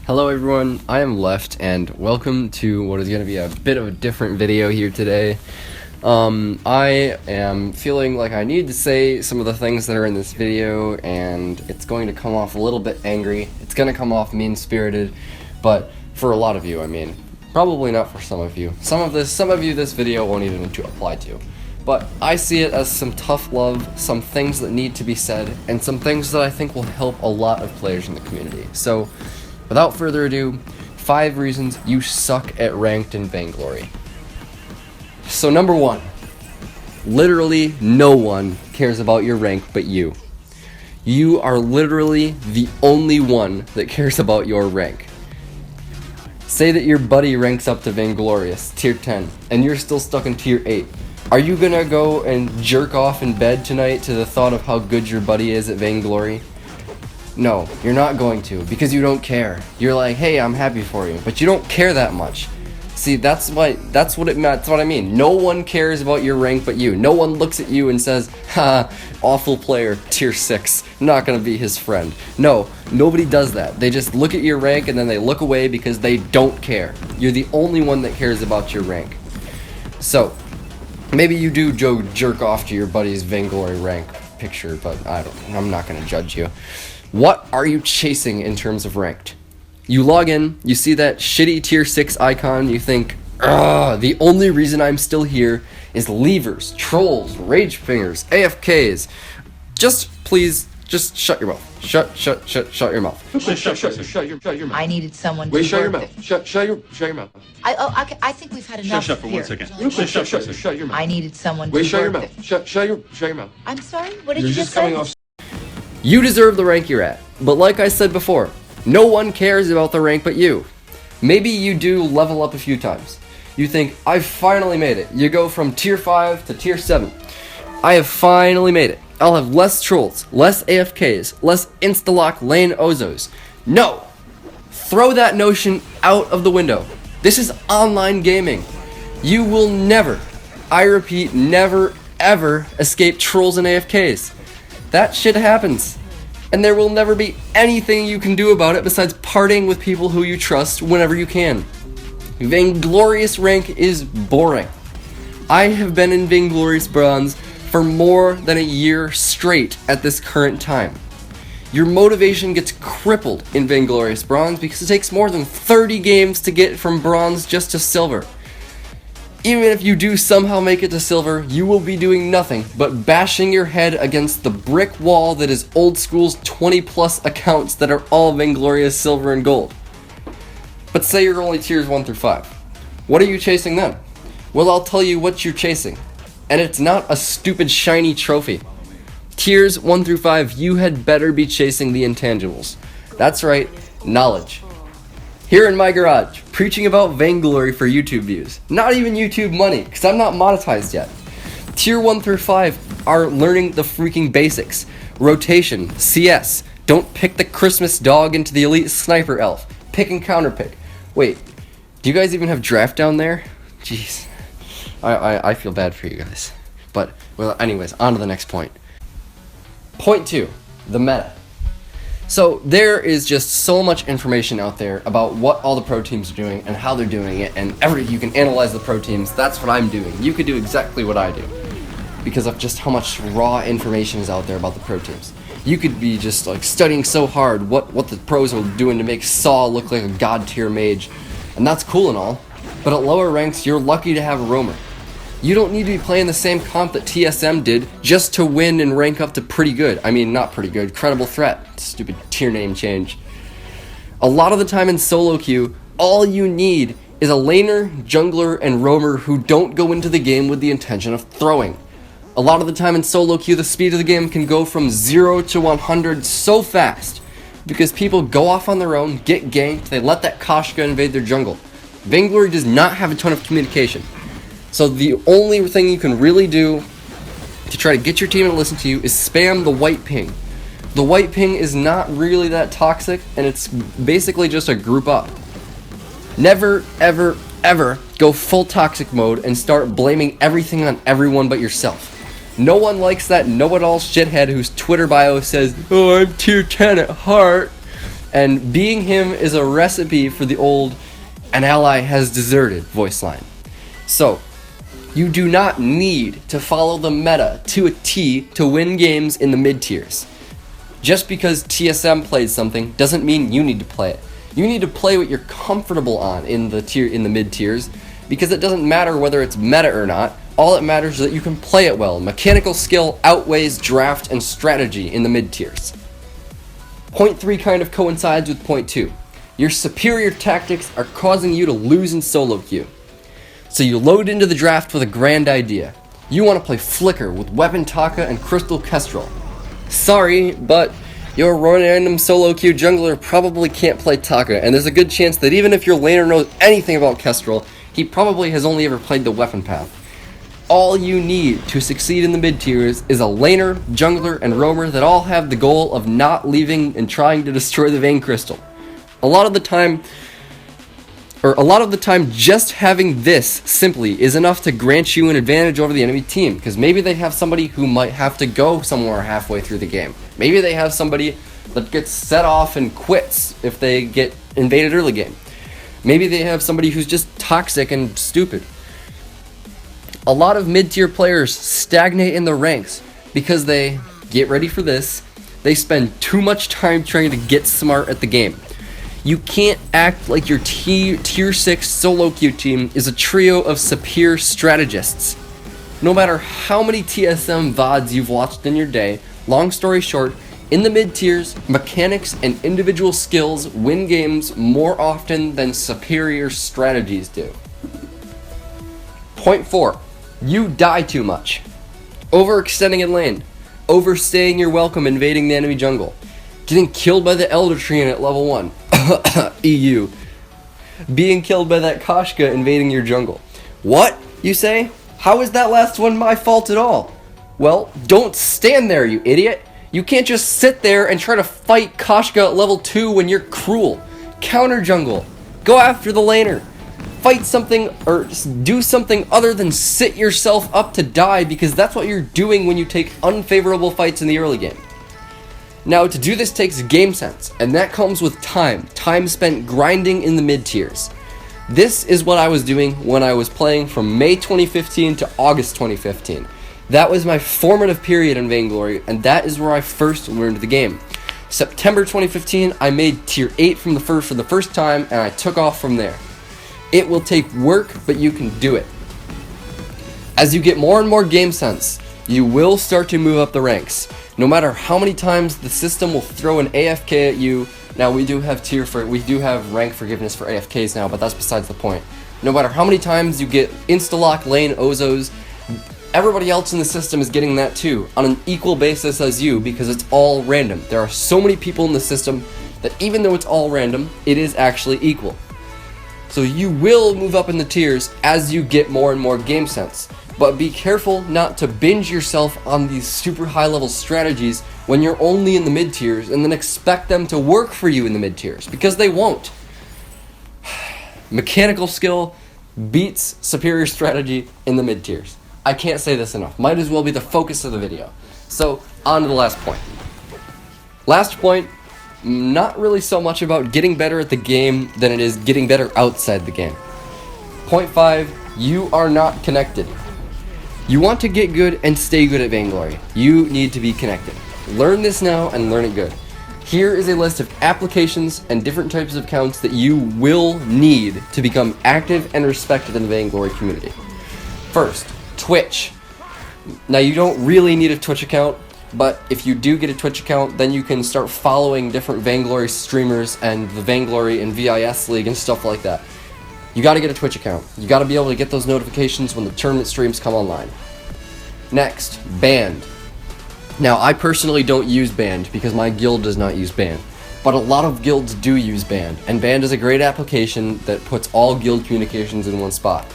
Hello everyone, I am Left, and welcome to what is going to be a bit of a different video here today. I am feeling like I need to say some of the things that are in this video, and it's going to come off a little bit angry. It's going to come off mean-spirited, but for a lot of you, probably not for some of you. Some of you this video won't even apply to. But I see it as some tough love, some things that need to be said, and some things that I think will help a lot of players in the community. So, without further ado, 5 reasons you suck at ranked in Vainglory. So number 1, literally no one cares about your rank but you. You are literally the only one that cares about your rank. Say that your buddy ranks up to Vainglorious, tier 10, and you're still stuck in tier 8. Are you gonna go and jerk off in bed tonight to the thought of how good your buddy is at Vainglory? No, you're not going to, because you don't care. You're like, hey, I'm happy for you, but you don't care that much. See, that's what I mean. No one cares about your rank but you. No one looks at you and says, ha, awful player, tier 6, not gonna be his friend. No, nobody does that. They just look at your rank and then they look away because they don't care. You're the only one that cares about your rank. So, maybe you do jerk off to your buddy's Vainglory rank picture, but I'm not gonna judge you. What are you chasing in terms of ranked? You log in, you see that shitty tier 6 icon, you think, ugh, the only reason I'm still here is leavers, trolls, rage fingers, AFKs. Please shut your mouth. Shut your mouth. Shut your mouth. I needed someone Wait, to shut your work mouth. with. Shut your mouth. I think we've had enough Shut for here. 1 second. Shut your mouth. I needed someone Wait, to shut your work mouth. with. Shut your mouth. I'm sorry? What did You're you just just coming say? off. You deserve the rank you're at, but like I said before, no one cares about the rank but you. Maybe you do level up a few times. You think, I've finally made it. You go from tier 5 to tier 7. I have finally made it. I'll have less trolls, less AFKs, less insta-lock lane ozos. No! Throw that notion out of the window. This is online gaming. You will never, I repeat, never ever escape trolls and AFKs. That shit happens. And there will never be anything you can do about it besides partying with people who you trust whenever you can. Vainglorious rank is boring. I have been in Vainglorious Bronze for more than a year straight at this current time. Your motivation gets crippled in Vainglorious Bronze because it takes more than 30 games to get from Bronze just to Silver. Even if you do somehow make it to Silver, you will be doing nothing but bashing your head against the brick wall that is Old School's 20+ accounts that are all Vainglorious Silver and Gold. But say you're only tiers 1 through 5. What are you chasing then? Well, I'll tell you what you're chasing. And it's not a stupid shiny trophy. Tiers 1 through 5, you had better be chasing the intangibles. That's right, knowledge. Here in my garage, preaching about Vainglory for YouTube views. Not even YouTube money, because I'm not monetized yet. Tier 1 through 5 are learning the freaking basics. Rotation, CS, don't pick the Christmas dog into the elite sniper elf. Pick and counterpick. Wait, do you guys even have draft down there? Jeez. I feel bad for you guys. But, well, anyways, on to the next point. Point 2, the meta. So there is just so much information out there about what all the pro teams are doing and how they're doing it, and you can analyze the pro teams. That's what I'm doing. You could do exactly what I do because of just how much raw information is out there about the pro teams. You could be just like studying so hard what the pros are doing to make Saw look like a god tier mage, and that's cool and all, but at lower ranks you're lucky to have a roamer. You don't need to be playing the same comp that TSM did just to win and rank up to pretty good. I mean, not pretty good, credible threat. Stupid tier name change. A lot of the time in solo queue, all you need is a laner, jungler, and roamer who don't go into the game with the intention of throwing. A lot of the time in solo queue, the speed of the game can go from 0 to 100 so fast because people go off on their own, get ganked, they let that Koshka invade their jungle. Vainglory does not have a ton of communication. So the only thing you can really do to try to get your team to listen to you is spam the white ping. The white ping is not really that toxic, and it's basically just a group up. Never, ever, ever go full toxic mode and start blaming everything on everyone but yourself. No one likes that know-it-all shithead whose Twitter bio says, "Oh, I'm tier 10 at heart." And being him is a recipe for the old "an ally has deserted" voice line. So, you do not need to follow the meta to a T to win games in the mid-tiers. Just because TSM plays something doesn't mean you need to play it. You need to play what you're comfortable on in the mid-tiers, because it doesn't matter whether it's meta or not. All that matters is that you can play it well. Mechanical skill outweighs draft and strategy in the mid-tiers. Point 3 kind of coincides with point 2. Your superior tactics are causing you to lose in solo queue. So you load into the draft with a grand idea. You want to play Flicker with Weapon Taka and Crystal Kestrel. Sorry, but your random solo queue jungler probably can't play Taka, and there's a good chance that even if your laner knows anything about Kestrel, he probably has only ever played the weapon path. All you need to succeed in the mid-tiers is a laner, jungler, and roamer that all have the goal of not leaving and trying to destroy the Vein Crystal. A lot of the time, just having this simply is enough to grant you an advantage over the enemy team, because maybe they have somebody who might have to go somewhere halfway through the game. Maybe they have somebody that gets set off and quits if they get invaded early game. Maybe they have somebody who's just toxic and stupid. A lot of mid-tier players stagnate in the ranks because they, get ready for this, they spend too much time trying to get smart at the game. You can't act like your tier 6 solo queue team is a trio of superior strategists. No matter how many TSM VODs you've watched in your day, long story short, in the mid-tiers, mechanics and individual skills win games more often than superior strategies do. Point 4. You die too much. Overextending in lane. Overstaying your welcome invading the enemy jungle. Getting killed by the Elder Treant at level 1. EU. Being killed by that Koshka invading your jungle. What? You say? How is that last one my fault at all? Well, don't stand there, you idiot. You can't just sit there and try to fight Koshka at level 2 when you're cruel. Counter jungle. Go after the laner. Fight something or just do something other than sit yourself up to die, because that's what you're doing when you take unfavorable fights in the early game. Now, to do this takes game sense, and that comes with time spent grinding in the mid-tiers. This is what I was doing when I was playing from May 2015 to August 2015. That was my formative period in Vainglory, and that is where I first learned the game. September 2015, I made tier 8 for the first time, and I took off from there. It will take work, but you can do it. As you get more and more game sense, you will start to move up the ranks. No matter how many times the system will throw an AFK at you. Now we do have rank forgiveness for AFKs now, but that's besides the point. No matter how many times you get insta-lock lane Ozos, everybody else in the system is getting that too, on an equal basis as you, because it's all random. There are so many people in the system that even though it's all random, it is actually equal. So you will move up in the tiers as you get more and more game sense. But be careful not to binge yourself on these super high level strategies when you're only in the mid tiers and then expect them to work for you in the mid tiers, because they won't. Mechanical skill beats superior strategy in the mid tiers. I can't say this enough. Might as well be the focus of the video. So on to the last point. Last point. Not really so much about getting better at the game than it is getting better outside the game. Point 5, you are not connected. You want to get good and stay good at Vainglory. You need to be connected. Learn this now and learn it good. Here is a list of applications and different types of accounts that you will need to become active and respected in the Vainglory community. First, Twitch. Now you don't really need a Twitch account, but if you do get a Twitch account, then you can start following different Vainglory streamers and the Vainglory and VIS League and stuff like that. You gotta get a Twitch account. You gotta be able to get those notifications when the tournament streams come online. Next, Band. Now, I personally don't use Band because my guild does not use Band, but a lot of guilds do use Band, and Band is a great application that puts all guild communications in one spot.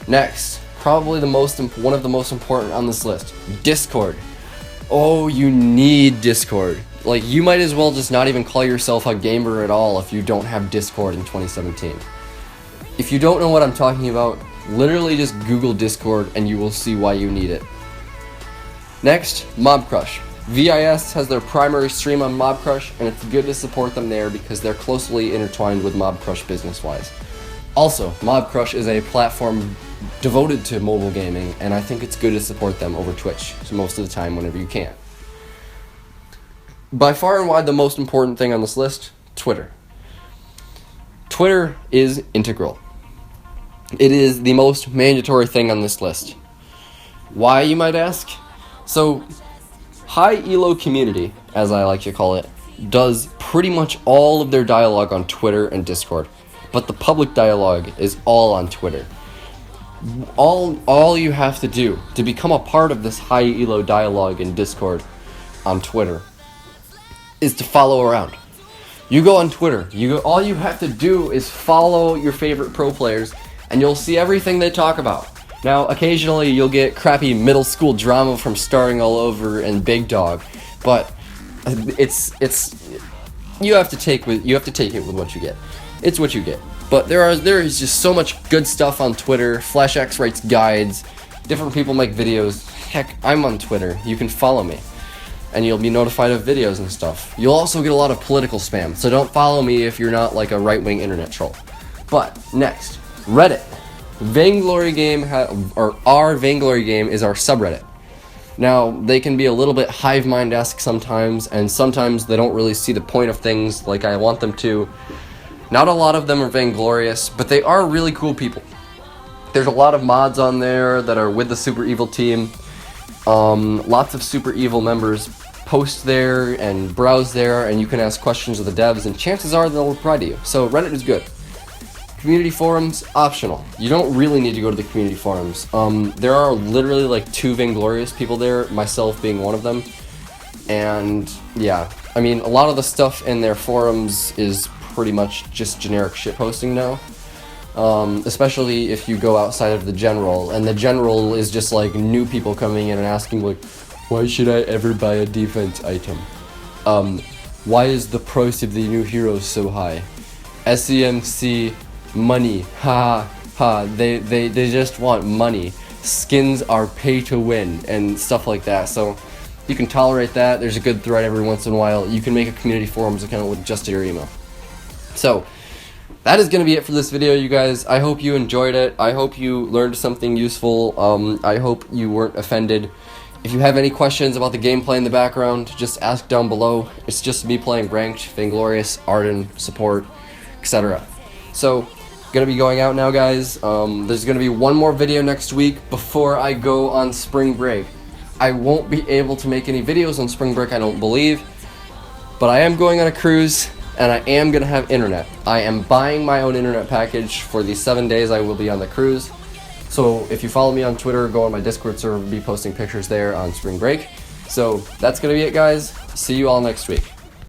Next, probably one of the most important on this list, Discord. Oh, you need Discord. Like, you might as well just not even call yourself a gamer at all if you don't have Discord in 2017. If you don't know what I'm talking about, literally just Google Discord and you will see why you need it. Next, Mob Crush. VIS has their primary stream on Mob Crush, and it's good to support them there because they're closely intertwined with Mob Crush business-wise. Also, Mob Crush is a platform devoted to mobile gaming, and I think it's good to support them over Twitch most of the time whenever you can. By far and wide the most important thing on this list, Twitter. Twitter is integral. It is the most mandatory thing on this list. Why, you might ask? So, High Elo Community, as I like to call it, does pretty much all of their dialogue on Twitter and Discord, but the public dialogue is all on Twitter. All you have to do to become a part of this High Elo dialogue in Discord on Twitter is to follow around. You go on Twitter, all you have to do is follow your favorite pro players, and you'll see everything they talk about. Now, occasionally you'll get crappy middle school drama from Starting All Over and Big Dog, but it's you have to take it with what you get. It's what you get. But there is just so much good stuff on Twitter. FlashX writes guides, different people make videos. Heck, I'm on Twitter. You can follow me, and you'll be notified of videos and stuff. You'll also get a lot of political spam, so don't follow me if you're not like a right-wing internet troll. But next, Reddit. Vainglory game, our Vainglory game is our subreddit. Now, they can be a little bit hive mind-esque sometimes, and sometimes they don't really see the point of things like I want them to. Not a lot of them are vainglorious, but they are really cool people. There's a lot of mods on there that are with the Super Evil team. Lots of Super Evil members post there and browse there, and you can ask questions of the devs, and chances are they'll reply to you. So Reddit is good. Community forums, optional. You don't really need to go to the community forums. There are literally like 2 vainglorious people there, myself being one of them. And yeah, I mean, a lot of the stuff in their forums is pretty much just generic shitposting now. Especially if you go outside of the general, and the general is just like new people coming in and asking like, why should I ever buy a defense item? Why is the price of the new heroes so high? SEMC money, ha ha, they just want money. Skins are pay to win and stuff like that, so you can tolerate that. There's a good thread every once in a while. You can make a community forums account with just your email. So that is going to be it for this video, you guys. I hope you enjoyed it. I hope you learned something useful. I hope you weren't offended. If you have any questions about the gameplay in the background, just ask down below. It's just me playing ranked, Vainglorious, Arden, support, etc. So, gonna be going out now, guys. There's gonna be one more video next week before I go on spring break. I won't be able to make any videos on spring break, I don't believe, but I am going on a cruise, and I am gonna have internet. I am buying my own internet package for the 7 days I will be on the cruise. So if you follow me on Twitter, go on my Discord server, I'll be posting pictures there on spring break. So that's gonna be it, guys. See you all next week.